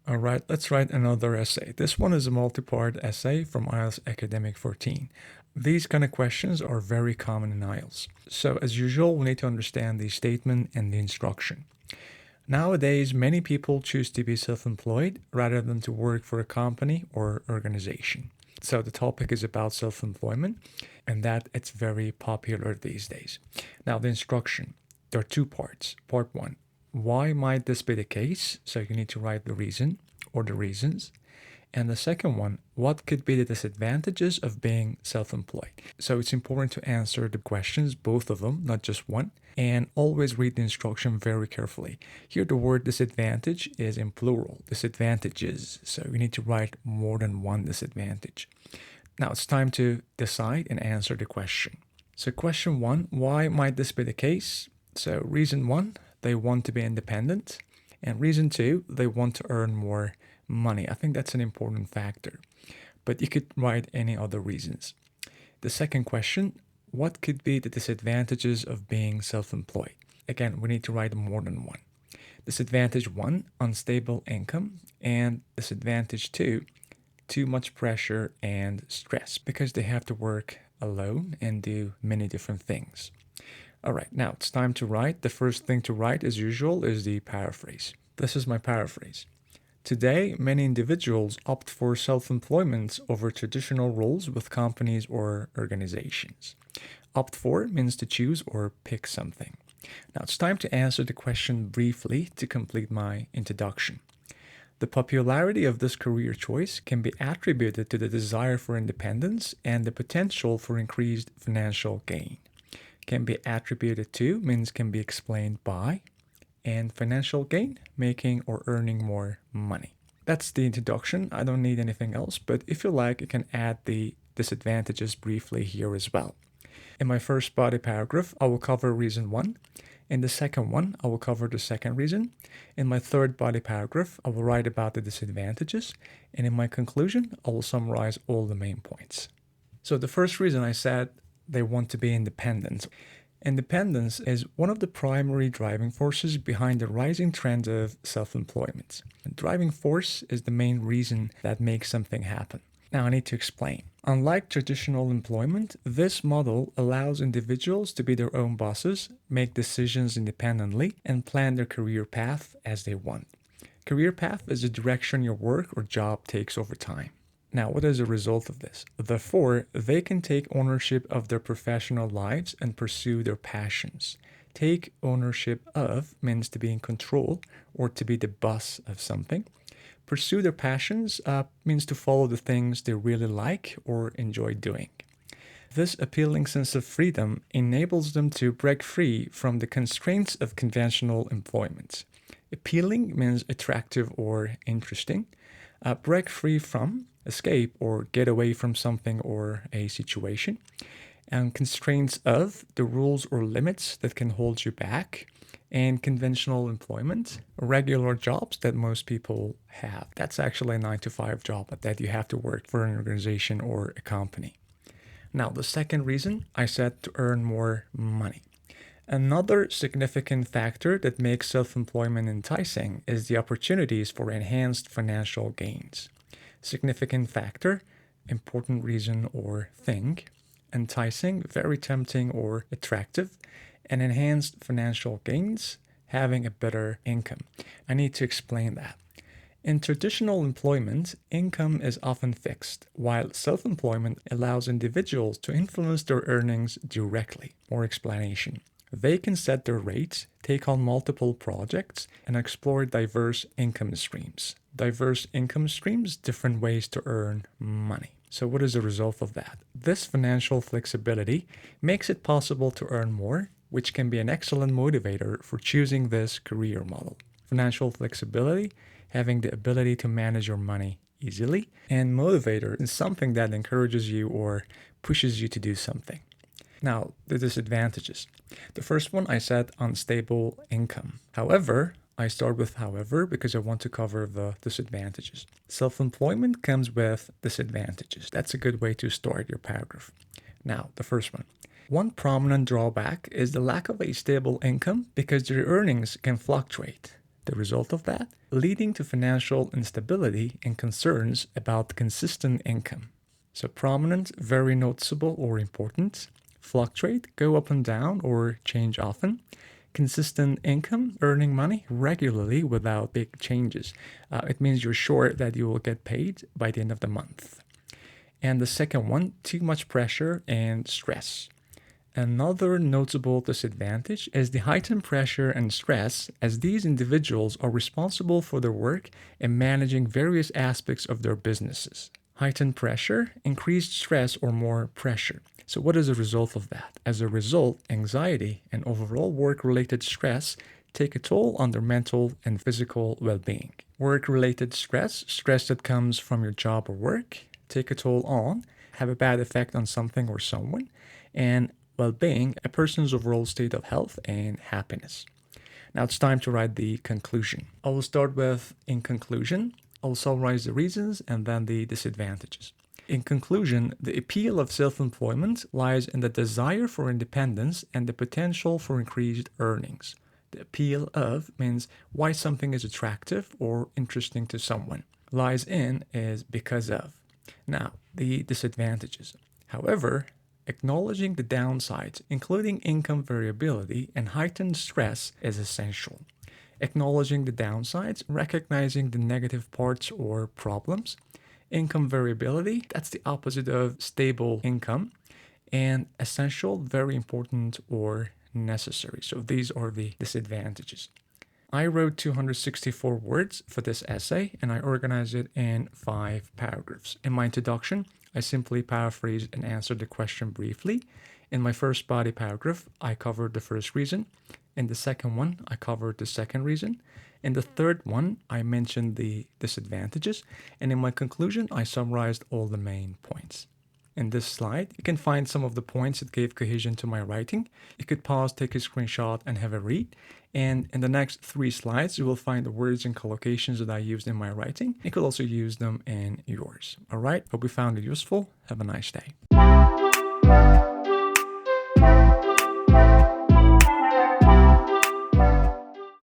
All right, let's write another essay. This one is a multi-part essay from IELTS Academic 14. These kind of questions are very common in IELTS. So as usual, we need to understand the statement and the instruction. Nowadays, many people choose to be self-employed rather than to work for a company or organization. So the topic is about self-employment and that it's very popular these days. Now the instruction, there are two parts. Part one, why might this be the case? So you need to write the reason or the reasons. And the second one, what could be the disadvantages of being self-employed? So it's important to answer the questions, both of them, not just one, and always read the instruction very carefully. Here the word disadvantage is in plural, disadvantages. So you need to write more than one disadvantage. Now it's time to decide and answer the question. So question one, why might this be the case? So reason one, they want to be independent. And reason two, they want to earn more money. I think that's an important factor. But you could write any other reasons. The second question, what could be the disadvantages of being self-employed? Again, we need to write more than one. Disadvantage one, unstable income. And disadvantage two, too much pressure and stress because they have to work alone and do many different things. All right, now it's time to write. The first thing to write, as usual, is the paraphrase. This is my paraphrase. Today, many individuals opt for self-employment over traditional roles with companies or organizations. Opt for means to choose or pick something. Now it's time to answer the question briefly to complete my introduction. The popularity of this career choice can be attributed to the desire for independence and the potential for increased financial gain. Can be attributed to means can be explained by, and financial gain, making or earning more money. That's the introduction. I don't need anything else, but if you like, you can add the disadvantages briefly here as well. In my first body paragraph, I will cover reason one. In the second one, I will cover the second reason. In my third body paragraph, I will write about the disadvantages. And in my conclusion, I will summarize all the main points. So the first reason I said they want to be independent. Independence is one of the primary driving forces behind the rising trend of self-employment. The driving force is the main reason that makes something happen. Now I need to explain. Unlike traditional employment, this model allows individuals to be their own bosses, make decisions independently, and plan their career path as they want. Career path is the direction your work or job takes over time. Now, what is the result of this? Therefore, they can take ownership of their professional lives and pursue their passions. Take ownership of means to be in control or to be the boss of something. Pursue their passions means to follow the things they really like or enjoy doing. This appealing sense of freedom enables them to break free from the constraints of conventional employment. Appealing means attractive or interesting. Break free from, escape or get away from something or a situation. And constraints of, the rules or limits that can hold you back. And conventional employment, regular jobs that most people have. That's actually a 9-to-5 job, but that you have to work for an organization or a company. Now, the second reason I said to earn more money. Another significant factor that makes self-employment enticing is the opportunities for enhanced financial gains. Significant factor, important reason or thing. Enticing, very tempting or attractive. And enhanced financial gains, having a better income. I need to explain that. In traditional employment, income is often fixed, while self-employment allows individuals to influence their earnings directly. More explanation. They can set their rates, take on multiple projects, and explore diverse income streams. Diverse income streams, different ways to earn money. So what is the result of that? This financial flexibility makes it possible to earn more, which can be an excellent motivator for choosing this career model. Financial flexibility, having the ability to manage your money easily, and motivator is something that encourages you or pushes you to do something. Now, the disadvantages. The first one I said unstable income. However, I start with however because I want to cover the disadvantages. Self-employment comes with disadvantages. That's a good way to start your paragraph. Now, the first one. One prominent drawback is the lack of a stable income because your earnings can fluctuate. The result of that? Leading to financial instability and concerns about consistent income. So prominent, very noticeable or important. Fluctuate, go up and down or change often. Consistent income, earning money regularly without big changes. It means you're sure that you will get paid by the end of the month. And the second one, too much pressure and stress. Another notable disadvantage is the heightened pressure and stress, as these individuals are responsible for their work and managing various aspects of their businesses. Heightened pressure, increased stress or more pressure. So what is the result of that? As a result, anxiety and overall work-related stress take a toll on their mental and physical well-being. Work-related stress, stress that comes from your job or work, take a toll on, have a bad effect on something or someone, and well-being, a person's overall state of health and happiness. Now it's time to write the conclusion. I will start with, in conclusion, I'll summarize the reasons and then the disadvantages. In conclusion, the appeal of self-employment lies in the desire for independence and the potential for increased earnings. The appeal of means why something is attractive or interesting to someone. Lies in is because of. Now, the disadvantages. However, acknowledging the downsides, including income variability and heightened stress, is essential. Acknowledging the downsides, recognizing the negative parts or problems. Income variability, that's the opposite of stable income. And essential, very important or necessary. So these are the disadvantages. I wrote 264 words for this essay and I organized it in 5 paragraphs. In my introduction, I simply paraphrased and answered the question briefly. In my first body paragraph, I covered the first reason. In the second one, I covered the second reason. In the third one, I mentioned the disadvantages. And in my conclusion, I summarized all the main points. In this slide, you can find some of the points that gave cohesion to my writing. You could pause, take a screenshot, and have a read. And in the next 3 slides, you will find the words and collocations that I used in my writing. You could also use them in yours. All right, hope you found it useful. Have a nice day.